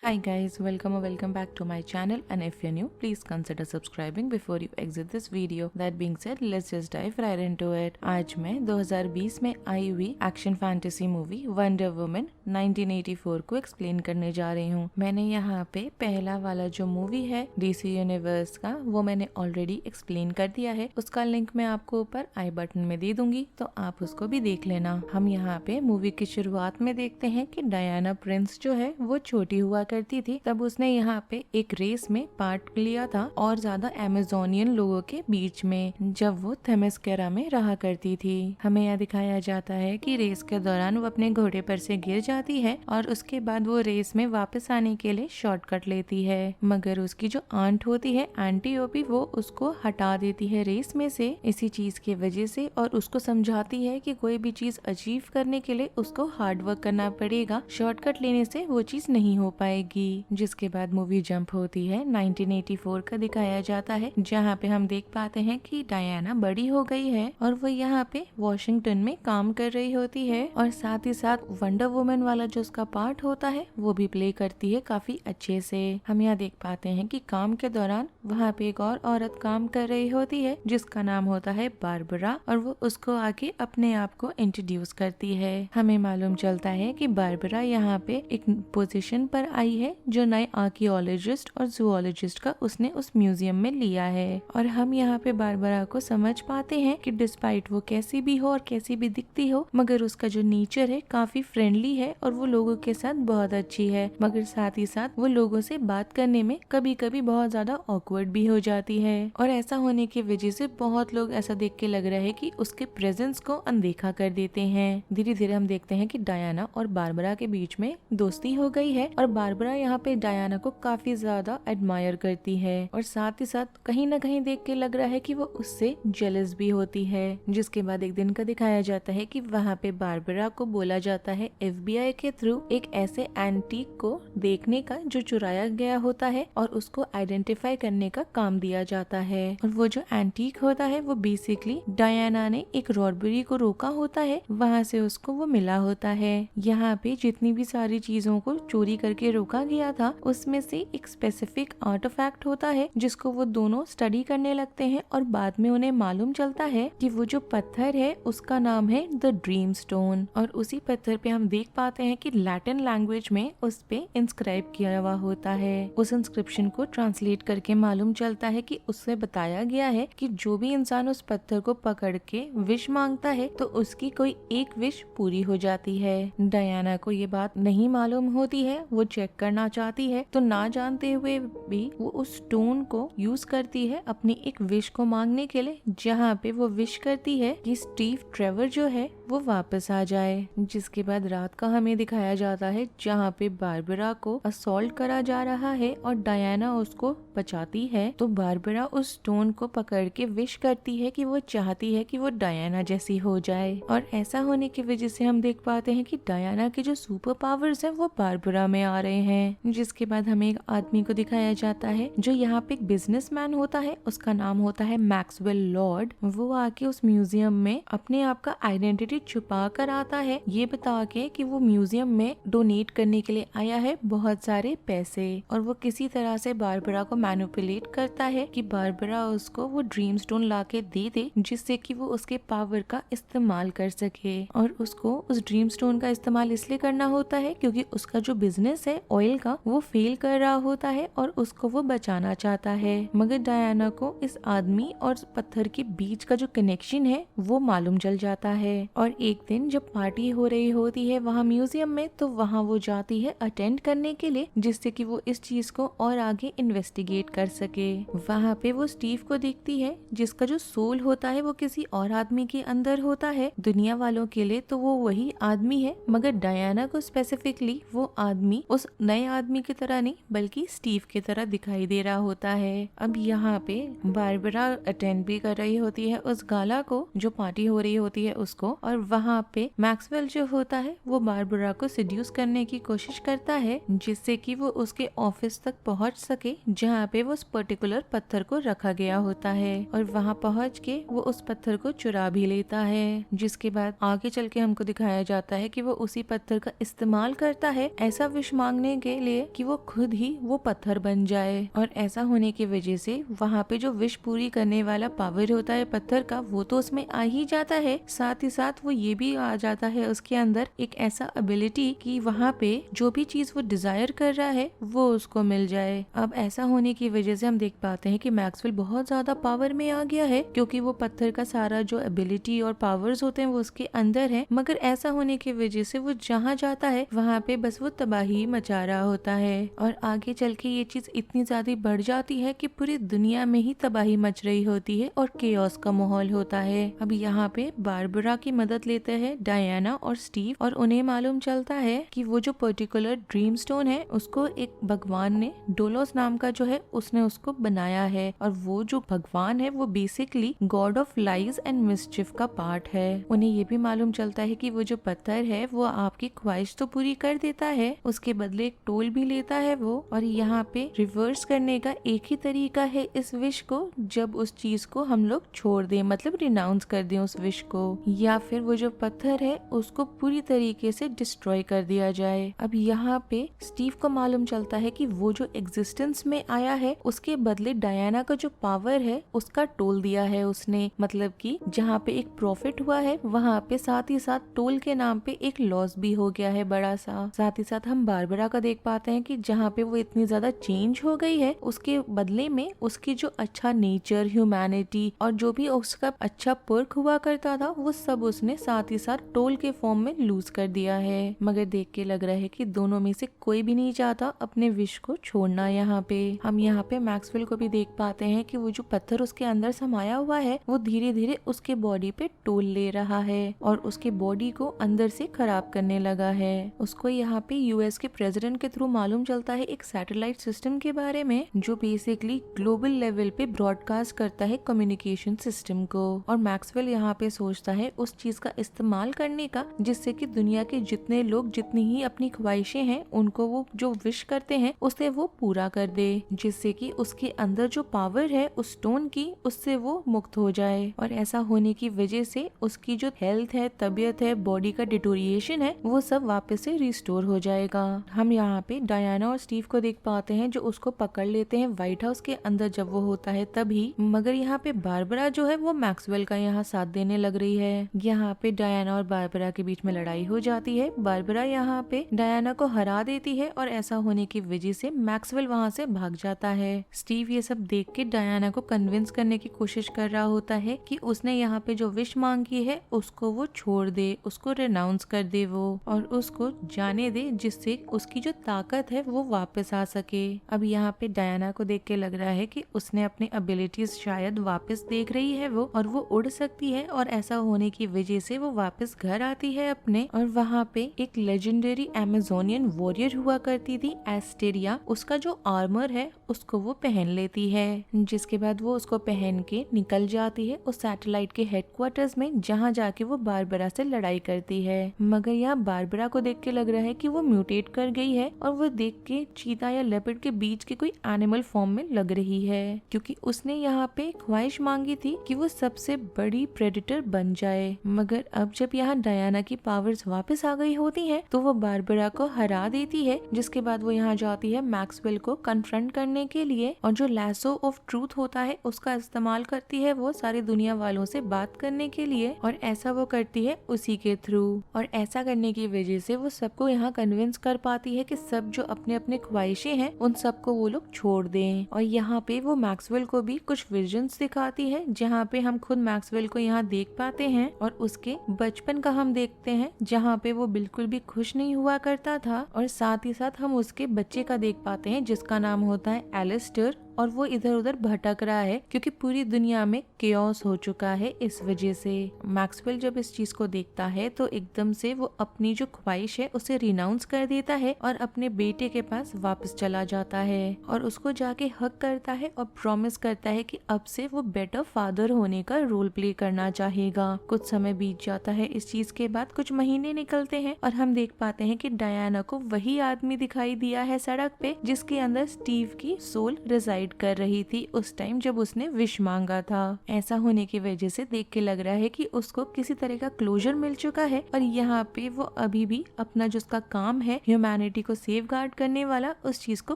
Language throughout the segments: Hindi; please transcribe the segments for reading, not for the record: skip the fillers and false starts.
Hi guys, welcome or welcome back to my channel, and if you're new, please consider subscribing before you exit this video. That being said, let's just dive right into it. आज मैं 2020 में आई हुई action fantasy movie wonder woman 1984 को एक्सप्लेन करने जा रही हूँ। मैंने यहाँ पे पहला वाला जो मूवी है डीसी यूनिवर्स का, वो मैंने ऑलरेडी एक्सप्लेन कर दिया है। उसका लिंक मैं आपको ऊपर आई बटन में दे दूंगी, तो आप उसको भी देख लेना। हम यहाँ पे मूवी की शुरुआत में देखते हैं कि डायना प्रिंस जो है वो छोटी हुआ करती थी। तब उसने यहाँ पे एक रेस में पार्ट लिया था और ज्यादा अमेजोनियन लोगों के बीच में, जब वो थेमस्केरा में रहा करती थी। हमें यहाँ दिखाया जाता है कि रेस के दौरान वो अपने घोड़े पर से गिर जाती है और उसके बाद वो रेस में वापस आने के लिए शॉर्टकट लेती है, मगर उसकी जो आंट होती है एंटीओपी, वो उसको हटा देती है रेस में से इसी चीज की वजह से, और उसको समझाती है कि कोई भी चीज अचीव करने के लिए उसको हार्ड वर्क करना पड़ेगा, शॉर्टकट लेने से वो चीज नहीं हो पाएगी। जिसके बाद मूवी जंप होती है 1984 का दिखाया जाता है, जहाँ पे हम देख पाते हैं कि डायना बड़ी हो गई है और वो यहाँ पे वॉशिंगटन में काम कर रही होती है, और साथ ही साथ वंडर वुमन वाला जो उसका पार्ट होता है वो भी प्ले करती है काफी अच्छे से। हम यहाँ देख पाते हैं कि काम के दौरान वहाँ पे एक और औरत काम कर रही होती है जिसका नाम होता है बारबरा, और वो उसको आके अपने आप को इंट्रोड्यूस करती है। हमें मालूम चलता है कि बारबरा यहाँ पे एक पोजीशन पर आई है जो नए आर्कियोलॉजिस्ट और जूलॉजिस्ट का उसने उस म्यूजियम में लिया है, और हम यहाँ पे बारबरा को समझ पाते हैं कि डिस्पाइट वो कैसी भी हो और कैसी भी दिखती हो, मगर उसका जो नेचर है काफी फ्रेंडली है और वो लोगों के साथ बहुत अच्छी है, मगर साथ ही साथ वो लोगों से बात करने में कभी कभी बहुत ज्यादा ऑकवर्ड भी हो जाती है। और ऐसा होने की वजह से बहुत लोग ऐसा देख के लग रहा है कि उसके प्रेजेंस को अनदेखा कर देते हैं। धीरे धीरे हम देखते हैं कि डायना और बारबरा के बीच में दोस्ती हो गई है, और बारबरा यहाँ पे डायना को काफी ज्यादा एडमायर करती है, और साथ ही साथ कहीं ना कहीं देख के लग रहा है कि वो उससे जेलस भी होती है। जिसके बाद एक दिन का दिखाया जाता है कि वहाँ पे बारबरा को बोला जाता है FBI के थ्रू एक ऐसे एंटीक को देखने का जो चुराया गया होता है, और उसको आइडेंटिफाई करने का काम दिया जाता है। और वो जो एंटीक होता है वो बेसिकली डायना ने एक रॉबरी को रोका होता है, वहाँ से उसको वो मिला होता है। यहाँ पे जितनी भी सारी चीजों को चोरी करके रोका गया था उसमें से एक स्पेसिफिक आर्टिफैक्ट होता है जिसको वो दोनों स्टडी करने लगते हैं, और बाद में उन्हें मालूम चलता है कि वो जो पत्थर है उसका नाम है द ड्रीम स्टोन, और उसी पत्थर पे हम देख पाते हैं कि लैटिन लैंग्वेज में उस पे इंस्क्राइब किया हुआ होता है। उस इंस्क्रिप्शन को ट्रांसलेट करके मालूम चलता है कि उससे बताया गया है कि जो भी इंसान उस पत्थर को पकड़ के विश मांगता है तो उसकी कोई एक विश पूरी हो जाती है। डायना को ये बात नहीं मालूम होती है, वो चेक करना चाहती है, तो ना जानते हुए भी वो उस स्टोन को यूज करती है अपनी एक विश को मांगने के लिए, जहाँ पे वो विश करती है कि स्टीव ट्रेवर जो है वो वापस आ जाए। जिसके बाद रात का हमें दिखाया जाता है जहाँ पे बारबरा को असॉल्ट करा जा रहा है और डायना उसको बचाती है, तो बारबरा उस स्टोन को पकड़ के विश करती है कि वो चाहती है कि वो डायना जैसी हो जाए, और ऐसा होने की वजह से हम देख पाते हैं कि डायना के जो सुपर पावर्स हैं वो बारबरा में आ रहे हैं। जिसके बाद हमें एक आदमी को दिखाया जाता है जो यहाँ पे एक बिजनेसमैन होता है, उसका नाम होता है मैक्सवेल लॉर्ड। वो आके उस म्यूजियम में अपने आप का आइडेंटिटी छुपा कर आता है, ये बता के कि वो म्यूजियम में डोनेट करने के लिए आया है बहुत सारे पैसे, और वो किसी तरह से बारबरा को मैनिपुलेट करता है कि बारबरा उसको वो ड्रीम स्टोन ला के दे दे, जिससे कि वो उसके पावर का इस्तेमाल कर सके। और उसको उस ड्रीम स्टोन का इस्तेमाल इसलिए करना होता है क्योंकि उसका जो बिजनेस है ऑयल का वो फेल कर रहा होता है और उसको वो बचाना चाहता है, मगर डायना को इस आदमी और पत्थर के बीच का जो कनेक्शन है वो मालूम चल जाता है। और एक दिन जब पार्टी हो रही होती है वहाँ म्यूजियम में, तो वहाँ वो जाती है अटेंड करने के लिए, जिससे कि वो इस चीज को और आगे इन्वेस्टिगेट कर सके। वहाँ पे वो स्टीव को देखती है जिसका जो सोल होता है वो किसी और आदमी के अंदर होता है। दुनिया वालों के लिए तो वो वही आदमी है, मगर डायना को स्पेसिफिकली वो आदमी उस नए आदमी की तरह नहीं बल्कि स्टीव की तरह दिखाई दे रहा होता है। अब यहाँ पे बारबरा अटेंड भी कर रही होती है उस गाला को, जो पार्टी हो रही होती है उसको, और वहाँ पे मैक्सवेल जो होता है वो बारबरा को सिड्यूस करने की कोशिश करता है, जिससे कि वो उसके ऑफिस तक पहुँच सके जहाँ पे वो उस पर्टिकुलर पत्थर को रखा गया होता है, और वहाँ पहुँच के वो उस पत्थर को चुरा भी लेता है। जिसके बाद आगे चल के हमको दिखाया जाता है कि वो उसी पत्थर का इस्तेमाल करता है ऐसा विश मांगने के लिए कि वो खुद ही वो पत्थर बन जाए। और ऐसा होने की वजह से वहाँ पे जो विश पूरी करने वाला पावर होता है पत्थर का, वो तो उसमें आ ही जाता है, साथ ही साथ वो ये भी आ जाता है उसके अंदर एक ऐसा एबिलिटी कि वहाँ पे जो भी चीज वो डिजायर कर रहा है वो उसको मिल जाए। अब ऐसा होने की वजह से हम देख पाते हैं कि मैक्सवेल बहुत ज्यादा पावर में आ गया है, क्योंकि वो पत्थर का सारा जो एबिलिटी और पावर्स होते हैं वो उसके अंदर है। मगर ऐसा होने की वजह से वो जहाँ जाता है वहाँ पे बस वो तबाही मचा रहा होता है। और आगे चल के ये चीज इतनी ज्यादा बढ़ जाती है कि पूरी दुनिया में ही तबाही मच रही होती है और केओस का माहौल होता है। अब यहाँ पे बारबरा की मदद लेते हैं डायना और स्टीव, और उन्हें मालूम चलता है कि वो जो पर्टिकुलर ड्रीम स्टोन है उसको एक भगवान ने, डोलोस नाम का जो है, उसने उसको बनाया है। और वो जो भगवान है वो basically God of lies and मिसचिफ का पार्ट है। उन्हें ये भी मालूम चलता है कि वो जो पत्थर है वो आपकी ख्वाहिश तो पूरी कर देता है, उसके बदले एक टोल भी लेता है वो। और यहाँ पे रिवर्स करने का एक ही तरीका है इस विश को, जब उस चीज को हम लोग छोड़ दें, मतलब रिनाउंस कर दें उस विश को, या फिर वो जो पत्थर है उसको पूरी तरीके से डिस्ट्रॉय कर दिया जाए। अब यहाँ पे स्टीव को मालूम चलता है कि वो जो एग्जिस्टेंस में आया है उसके बदले डायना का जो पावर है उसका टोल दिया है उसने, मतलब कि जहाँ पे एक प्रॉफिट हुआ है वहाँ पे साथ ही साथ टोल के नाम पे एक लॉस भी हो गया है बड़ा सा। साथ ही साथ हम बारबरा का देख पाते हैं कि जहाँ पे वो इतनी ज्यादा चेंज हो गई है उसके बदले में उसकी जो अच्छा नेचर, ह्यूमैनिटी और जो भी उसका अच्छा पर्क हुआ करता था वो सब उसने साथ ही साथ टोल के फॉर्म में लूज कर दिया है। मगर देख के लग रहा है कि दोनों में से कोई भी नहीं चाहता अपने विश को छोड़ना। यहाँ पे हम यहाँ पे मैक्सवेल को भी देख पाते हैं कि वो जो पत्थर उसके अंदर समाया हुआ है वो धीरे धीरे उसके बॉडी पे टोल ले रहा है और उसके बॉडी को अंदर से खराब करने लगा है। उसको यहाँ पे यूएस के प्रेसिडेंट के थ्रू मालूम चलता है एक सैटेलाइट सिस्टम के बारे में जो बेसिकली ग्लोबल लेवल पे ब्रॉडकास्ट करता है कम्युनिकेशन सिस्टम को। और मैक्सवेल यहाँ पे सोचता है उस चीज का इस्तेमाल करने का जिससे कि दुनिया के जितने लोग जितनी ही अपनी ख्वाहिशें हैं उनको वो जो विश करते हैं उसे वो पूरा कर दे, जिससे कि उसके अंदर जो पावर है उस स्टोन की उससे वो मुक्त हो जाए। और ऐसा होने की वजह से उसकी जो हेल्थ है, तबीयत है, बॉडी का डिटोरिएशन है वो सब वापस से रिस्टोर हो जाएगा। हम यहाँ पे डायना और स्टीव को देख पाते हैं जो उसको पकड़ लेते हैं व्हाइट हाउस के अंदर जब वो होता है तभी। मगर यहाँ पे बारबरा जो है वो मैक्सवेल का यहाँ साथ देने लग रही है। यहाँ पे डायना और बारबरा के बीच में लड़ाई हो जाती है। बारबरा यहाँ पे डायना को हरा देती है और ऐसा होने की वजह से मैक्सवेल वहाँ से भाग जाता है। स्टीव ये सब देख के डायना को कन्विंस करने की कोशिश कर रहा होता है कि उसने यहाँ पे जो विश मांगी है उसको वो छोड़ दे, उसको रिनाउंस कर दे वो, और उसको जाने दे जिससे उसकी जो ताकत है वो वापस आ सके। अब यहाँ पे डायना को देख के लग रहा है कि उसने अपने एबिलिटीज शायद वापस देख रही है वो, और वो उड़ सकती है। और ऐसा होने की वजह से वो वापस घर आती है अपने, और वहाँ पे एक लेजेंडरी अमेजोनियन वॉरियर हुआ करती थी एस्टेरिया, उसका जो आर्मर है उसको वो पहन लेती है। जिसके बाद वो उसको पहन के निकल जाती है उस सैटेलाइट के हेडक्वार्टर्स में, जहाँ जाके वो बारबरा से लड़ाई करती है। मगर यहाँ बारबरा को देख के लग रहा है कि वो म्यूटेट कर गई है और वो देख के चीता या लेपर्ड के बीच के कोई एनिमल फॉर्म में लग रही है, क्योंकि उसने यहाँ पे ख्वाहिश मांगी थी कि वो सबसे बड़ी प्रेडेटर बन जाए। मगर अब जब यहाँ डायना की पावर्स वापस आ गई होती हैं तो वो बारबरा को हरा देती है। जिसके बाद वो यहाँ जाती है मैक्सवेल को कन्फ्रंट करने के लिए, और जो लैसो ऑफ ट्रूथ होता है उसका इस्तेमाल करती है वो सारी दुनिया वालों से बात करने के लिए, और ऐसा वो करती है उसी के थ्रू। और ऐसा करने की वजह से वो सबको यहाँ कन्विंस कर पाती है कि सब जो अपने अपने ख्वाहिशें हैं उन सबको वो लोग छोड़ दें। और यहाँ पे वो मैक्सवेल को भी कुछ विजन्स दिखाती है, जहाँ पे हम खुद मैक्सवेल को यहाँ देख पाते हैं और उसके बचपन का हम देखते हैं जहाँ पे वो बिल्कुल भी खुश नहीं हुआ करता था। और साथ ही साथ हम उसके बच्चे का देख पाते हैं जिसका नाम होता है एलिस्टर, और वो इधर उधर भटक रहा है क्योंकि पूरी दुनिया में केओस हो चुका है इस वजह से। मैक्सवेल जब इस चीज को देखता है तो एकदम से वो अपनी जो ख्वाहिश है उसे रिनाउंस कर देता है और अपने बेटे के पास वापस चला जाता है और उसको जाके हक करता है और प्रॉमिस करता है कि अब से वो बेटर फादर होने का रोल प्ले करना चाहेगा। कुछ समय बीत जाता है इस चीज के बाद, कुछ महीने निकलते हैं और हम देख पाते हैं कि डायना को वही आदमी दिखाई दिया है सड़क पे जिसके अंदर स्टीव की सोल रिजाइड सुसाइड कर रही थी उस टाइम जब उसने विश मांगा था। ऐसा होने की वजह से देख के लग रहा है कि उसको किसी तरह का क्लोजर मिल चुका है और यहाँ पे वो अभी भी अपना जो उसका काम है ह्यूमैनिटी को सेफ गार्ड करने वाला, उस चीज को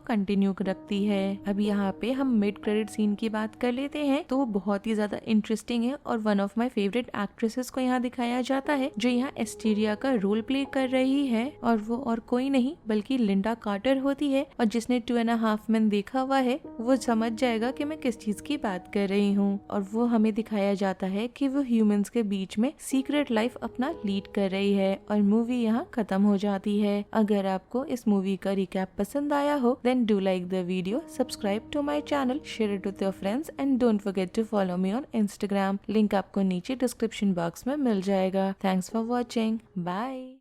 कंटिन्यू रखती है। अब यहाँ पे हम मिड क्रेडिट सीन की बात कर लेते हैं तो वो बहुत ही ज्यादा इंटरेस्टिंग है और one of my favourite actresses को यहाँ दिखाया जाता है जो यहाँ एस्टीरिया का रोल प्ले कर रही है और वो और कोई नहीं बल्कि लिंडा कार्टर होती है। और जिसने 2.5 Men देखा हुआ है वो समझ जाएगा कि मैं किस चीज की बात कर रही हूँ। और वो हमें दिखाया जाता है कि वो ह्यूमंस के बीच में सीक्रेट लाइफ अपना लीड कर रही है और मूवी यहाँ खत्म हो जाती है। अगर आपको इस मूवी का रिकैप पसंद आया हो then do like the video, subscribe to my channel, share it with your friends and don't forget to follow me on Instagram. Link आपको नीचे डिस्क्रिप्शन बॉक्स में मिल जाएगा। Thanks for watching, bye.